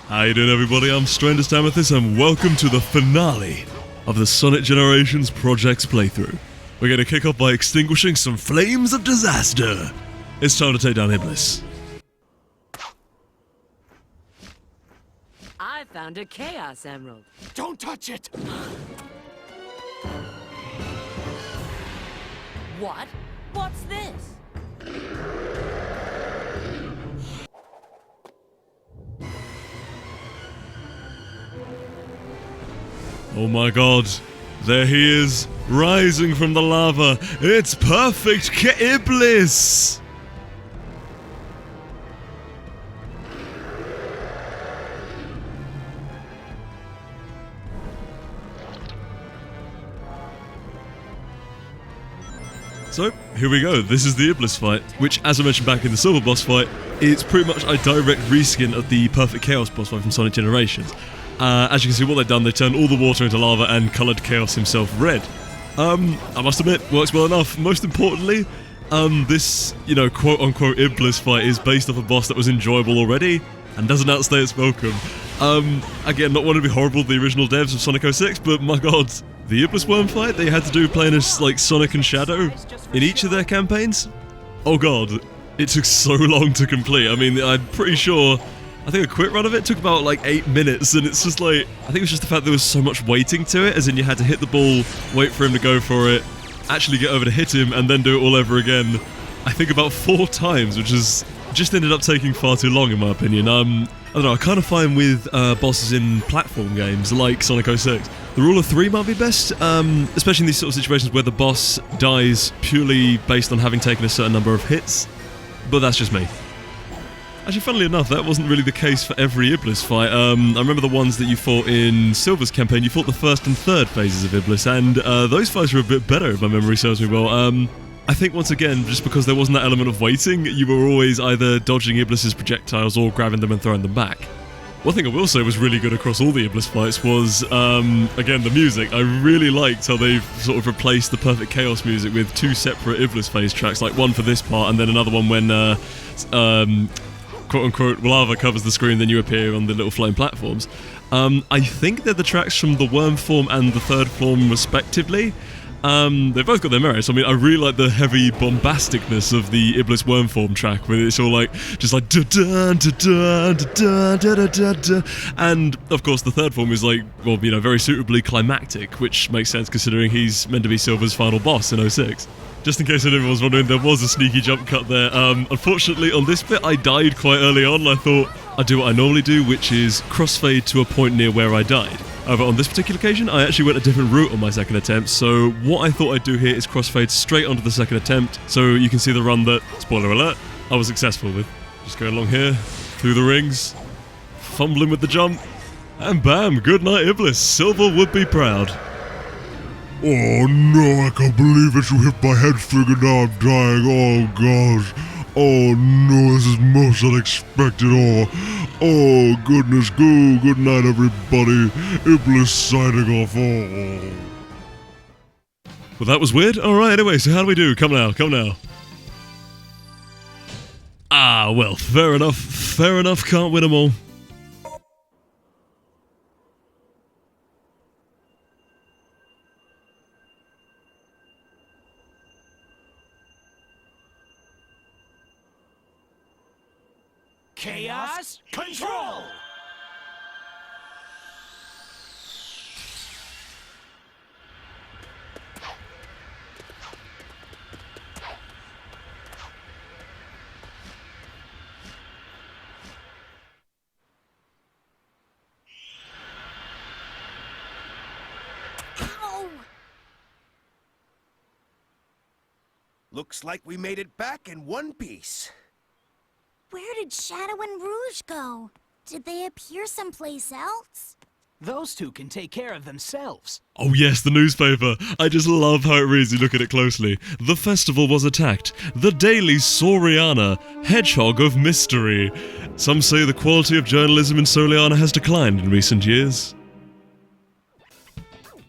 How you doing, everybody? I'm Strangest Amethyst, and welcome to the finale of the Sonic Generations Project's playthrough. We're going to kick off by extinguishing some flames of disaster. It's time to take down Iblis. I found a Chaos Emerald. Don't touch it! What? What's this? Oh my god, there he is, rising from the lava. It's perfect Iblis! So, here we go. This is the Iblis fight, which, as I mentioned back in the Silver Boss fight, it's pretty much a direct reskin of the Perfect Chaos boss fight from Sonic Generations. As you can see, what they've done, they turned all the water into lava and coloured Chaos himself red. I must admit, works well enough. Most importantly, this, quote-unquote Iblis fight is based off a boss that was enjoyable already and doesn't outstay its welcome. Again, not wanting to be horrible to the original devs of Sonic 06, but my god, the Iblis worm fight they had to do playing as, like, Sonic and Shadow in each of their campaigns? Oh god, it took so long to complete. I mean, I'm pretty sure, I think a quick run of it took about, like, 8 minutes, and it's just like, I think it was just the fact there was so much waiting to it, as in you had to hit the ball, wait for him to go for it, actually get over to hit him, and then do it all over again, I think about 4 times, which is just ended up taking far too long in my opinion. I don't know, I kind of find with bosses in platform games like Sonic 06, the rule of 3 might be best, especially in these sort of situations where the boss dies purely based on having taken a certain number of hits, but that's just me. Actually, funnily enough, that wasn't really the case for every Iblis fight. I remember the ones that you fought in Silver's campaign, you fought the first and third phases of Iblis, and those fights were a bit better if my memory serves me well. I think once again, just because there wasn't that element of waiting, you were always either dodging Iblis's projectiles or grabbing them and throwing them back. One thing I will say was really good across all the Iblis fights was, again, the music. I really liked how they've sort of replaced the Perfect Chaos music with 2 separate Iblis phase tracks, like one for this part and then another one when, quote-unquote, lava covers the screen, then you appear on the little floating platforms. I think they're the tracks from the worm form and the third form, respectively. They've both got their merits. I mean, I really like the heavy bombasticness of the Iblis worm form track, where it's all like, just like da-dun, da-dun, da-dun, da-da-da-da. And, of course, the third form is like, well, very suitably climactic, which makes sense considering he's meant to be Silver's final boss in 06. Just in case anyone was wondering, there was a sneaky jump cut there. Unfortunately, on this bit, I died quite early on. I thought I'd do what I normally do, which is crossfade to a point near where I died. However, on this particular occasion, I actually went a different route on my second attempt, so what I thought I'd do here is crossfade straight onto the second attempt, so you can see the run that, spoiler alert, I was successful with. Just going along here, through the rings, fumbling with the jump, and bam, good night Iblis, Silver would be proud. Oh no, I can't believe it, you hit my head thing and now I'm dying, oh gosh. Oh no, this is most unexpected, oh goodness, good night everybody, Iblis signing off, oh. Well, that was weird. Alright, anyway, so how do we do? Come now. Ah, well, fair enough, can't win them all. Chaos Control! Ow! Looks like we made it back in one piece. Where did Shadow and Rouge go? Did they appear someplace else? Those two can take care of themselves. Oh yes, the newspaper. I just love how it reads, you look at it closely. The festival was attacked. The Daily Soriana, Hedgehog of Mystery. Some say the quality of journalism in Soliana has declined in recent years.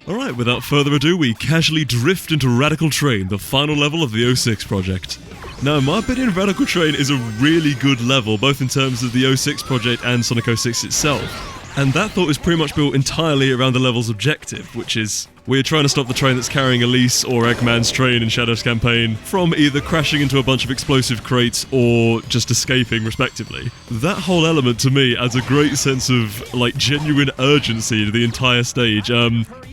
Alright, without further ado, we casually drift into Radical Train, the final level of the 06 project. Now, in my opinion, Radical Train is a really good level, both in terms of the 06 project and Sonic 06 itself. And that thought is pretty much built entirely around the level's objective, which is we're trying to stop the train that's carrying Elise or Eggman's train in Shadow's campaign from either crashing into a bunch of explosive crates or just escaping, respectively. That whole element, to me, adds a great sense of, like, genuine urgency to the entire stage.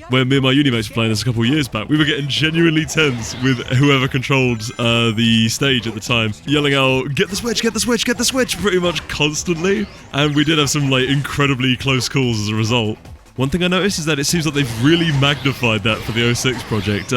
When me and my uni mates were playing this a couple of years back, we were getting genuinely tense with whoever controlled the stage at the time, yelling out, "Get the switch, get the switch, get the switch," pretty much constantly. And we did have some, like, incredibly close calls as a result. One thing I noticed is that it seems like they've really magnified that for the 06 project.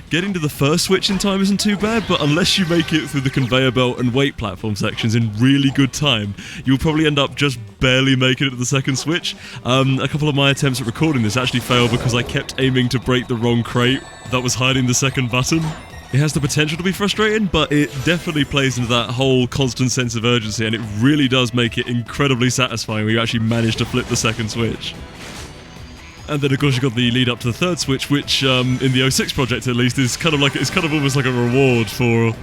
Getting to the first switch in time isn't too bad, but unless you make it through the conveyor belt and weight platform sections in really good time, you'll probably end up just barely making it to the second switch. A couple of my attempts at recording this actually failed because I kept aiming to break the wrong crate that was hiding the second button. It has the potential to be frustrating, but it definitely plays into that whole constant sense of urgency, and it really does make it incredibly satisfying when you actually manage to flip the second switch. And then, of course, you've got the lead up to the third switch, which, in the 06 project at least, is kind of like, it's kind of almost like a reward for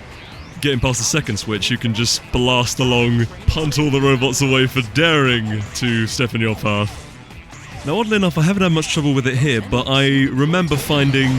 getting past the second switch. You can just blast along, punt all the robots away for daring to step in your path. Now, oddly enough, I haven't had much trouble with it here, but I remember finding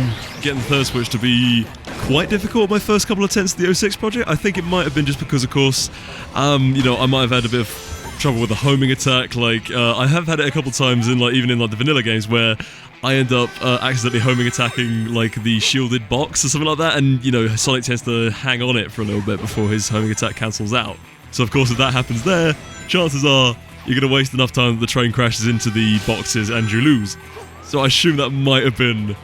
getting the third switch to be quite difficult my first couple of attempts at the 06 project. I think it might have been just because, of course, I might have had a bit of trouble with the homing attack. Like, I have had it a couple times in, like, even in, like, the vanilla games where I end up accidentally homing attacking, like, the shielded box or something like that, and, Sonic tends to hang on it for a little bit before his homing attack cancels out. So, of course, if that happens there, chances are you're going to waste enough time that the train crashes into the boxes and you lose. So I assume that might have been...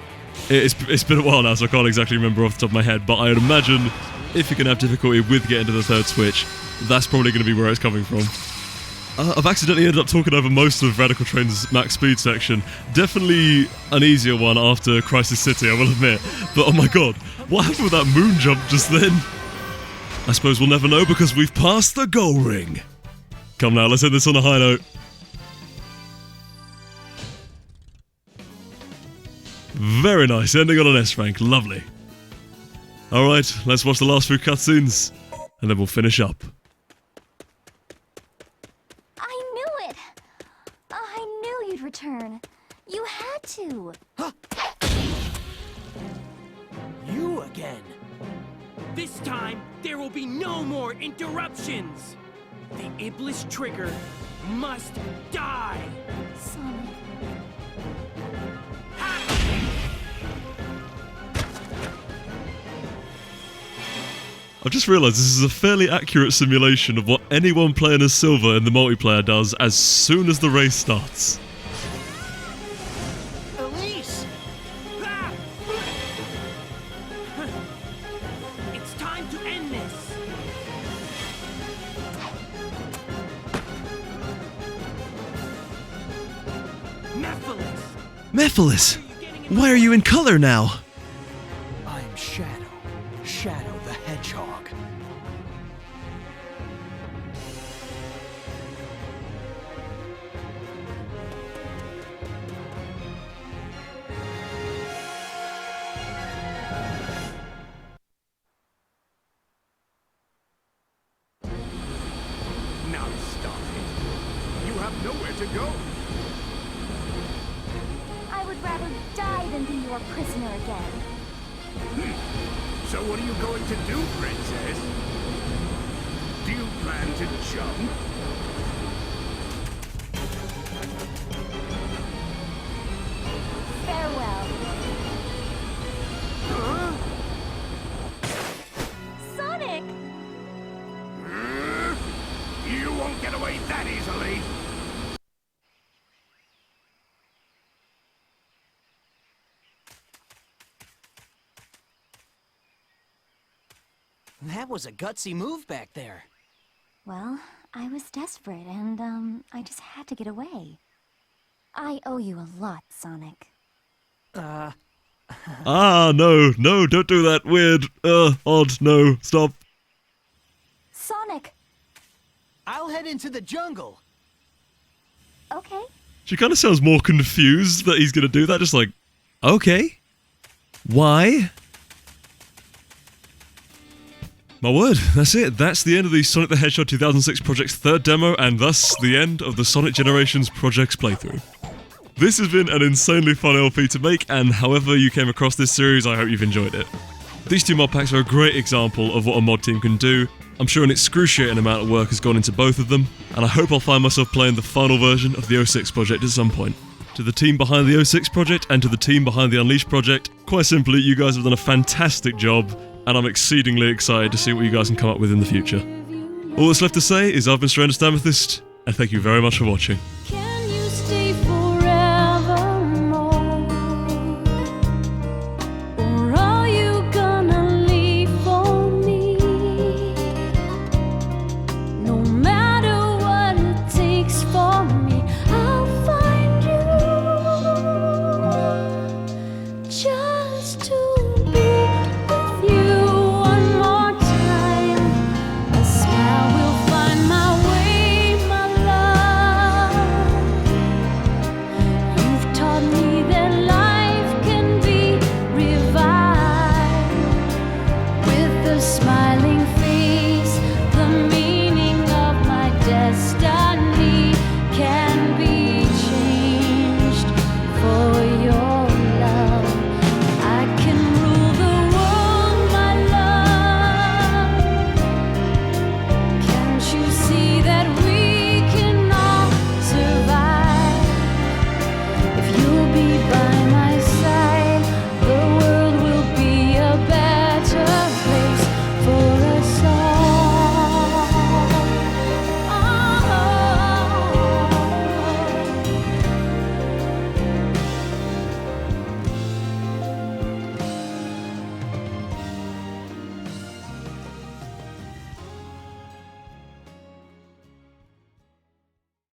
It's been a while now, so I can't exactly remember off the top of my head, but I would imagine if you're going to have difficulty with getting to the third switch, that's probably going to be where it's coming from. I've accidentally ended up talking over most of Radical Train's max speed section. Definitely an easier one after Crisis City, I will admit. But oh my god, what happened with that moon jump just then? I suppose we'll never know because we've passed the goal ring. Come now, let's end this on a high note. Very nice, ending on an S rank, lovely. Alright, let's watch the last few cutscenes, and then we'll finish up. Return. You had to. Huh. You again. This time, there will be no more interruptions. The Iblis trigger must die. Sonic. I've just realised this is a fairly accurate simulation of what anyone playing as Silver in the multiplayer does as soon as the race starts. Mephiles! Why are you in color now? I'm Shadow the Hedgehog. Now stop it. You have nowhere to go. I would rather die than be your prisoner again. So what are you going to do, Princess? Do you plan to jump? Farewell. Huh? Sonic! You won't get away that easily. That was a gutsy move back there. Well, I was desperate and, I just had to get away. I owe you a lot, Sonic. No, don't do that. Weird, odd, no, stop. Sonic! I'll head into the jungle. Okay. She kind of sounds more confused that he's gonna do that, just like, okay. Why? My word, that's it. That's the end of the Sonic the Hedgehog 2006 project's third demo, and thus the end of the Sonic Generations project's playthrough. This has been an insanely fun LP to make, and however you came across this series, I hope you've enjoyed it. These two mod packs are a great example of what a mod team can do. I'm sure an excruciating amount of work has gone into both of them, and I hope I'll find myself playing the final version of the 06 project at some point. To the team behind the 06 project and to the team behind the Unleashed project, quite simply, you guys have done a fantastic job, and I'm exceedingly excited to see what you guys can come up with in the future. All that's left to say is I've been Surrender Amethyst, and thank you very much for watching.